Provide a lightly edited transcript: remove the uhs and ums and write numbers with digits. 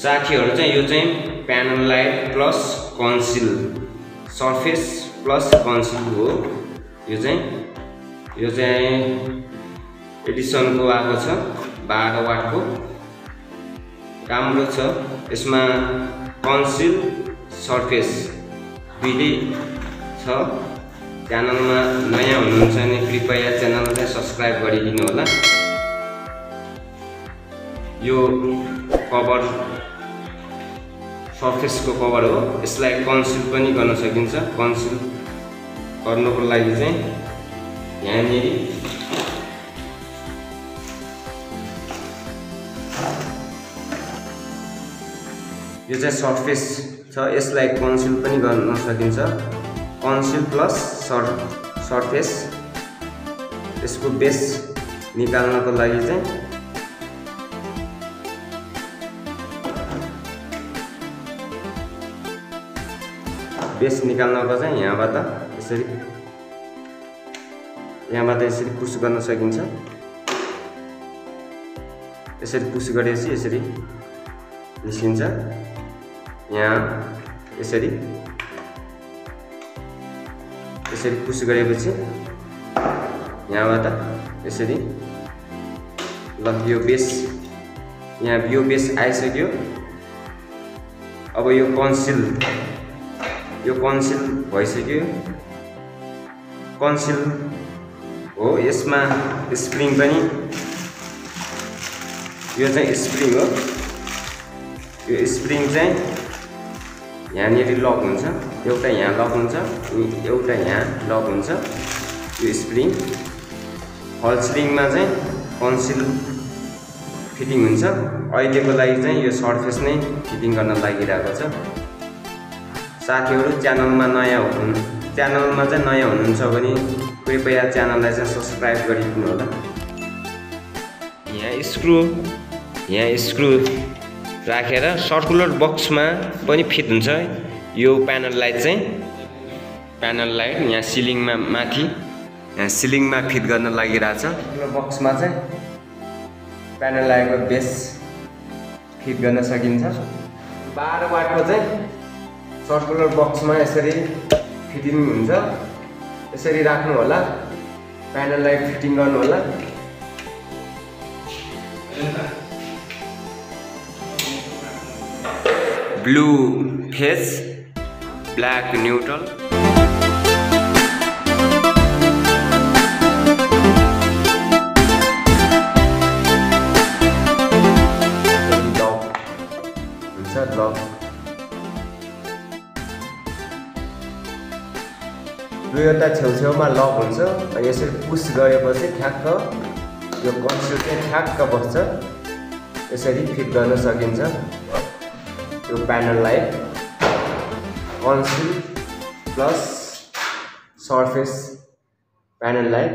साथीहरु चाहिँ यो चाहिँ panel light plus conceal surface plus conceal हो। यो चाहिँ एडिसन को आएको छ 12 वाट को राम्रो छ। यसमा कन्सिल सरफेस दुईटै छ। च्यानलमा नयाँ हुनुहुन्छ भने कृपया च्यानललाई सब्स्क्राइब गरिदिनु होला। यो कभर सरफेस को कभर हो। यसलाई कन्सिल पनि गर्न सकिन्छ। कन्सिल गर्नको लागि चाहिँ यहाँनिर यो चाहिँ सरफेस छ। यसलाई कन्सिल पनि गर्न सकिन्छ। कन्सिल प्लस सरफेस यसको बेस निकाल्नको लागि चाहिँ यहाँबाट यसरी पुश गर्न सकिन्छ। यसरी पुश गरेपछि यसरी निस्किन्छ। यहाँ यसरी पुश गरेपछि यहाँबाट यसरी ल यो बेस आइसक्यो। अब यो कन्सिल भइसक्यो। कन्सिल हो। यसमा स्प्रिङ पनि यो चाहिँ स्प्रिङ हो। यो स्प्रिङ चाहिँ यहाँनिर लक हुन्छ। एउटा यहाँ लक हुन्छ, एउटा यहाँ लक हुन्छ। यो स्प्रिङ फल सिलिङमा चाहिँ कन्सिल फिटिङ हुन्छ। अहिलेको लागि चाहिँ यो सरफेस नै फिटिङ गर्न लागिरहेको छ। साथीहरु च्यानलमा चाहिँ नयाँ हुनुहुन्छ भने कृपया च्यानललाई चाहिँ सब्स्क्राइब गरिदिनु होला। यहाँ स्क्रु राखेर सर्कुलर बक्समा पनि फिट हुन्छ। यो प्यानल लाइट यहाँ सिलिङमा माथि यहाँ सिलिङमा फिट गर्न लागिरहेछ। सर्कुलर बक्समा चाहिँ प्यानल लाइटको बेस फिट गर्न सकिन्छ। 12 वाटको चाहिँ सर्कुलर बक्समा यसरी फिटिङ हुन्छ। यसरी राख्नु होला। प्यानल लाइट फिटिङ गर्नु होला। Blue face black neutral. दुईवटा छेउछेउमा लक हुन्छ। अनि यसरी पुश गरेपछि ठ्याक्क यो कन्सिल चाहिँ ठ्याक्क बस्छ। यसरी फिट गर्न सकिन्छ। यो panel light conceal plus surface panel light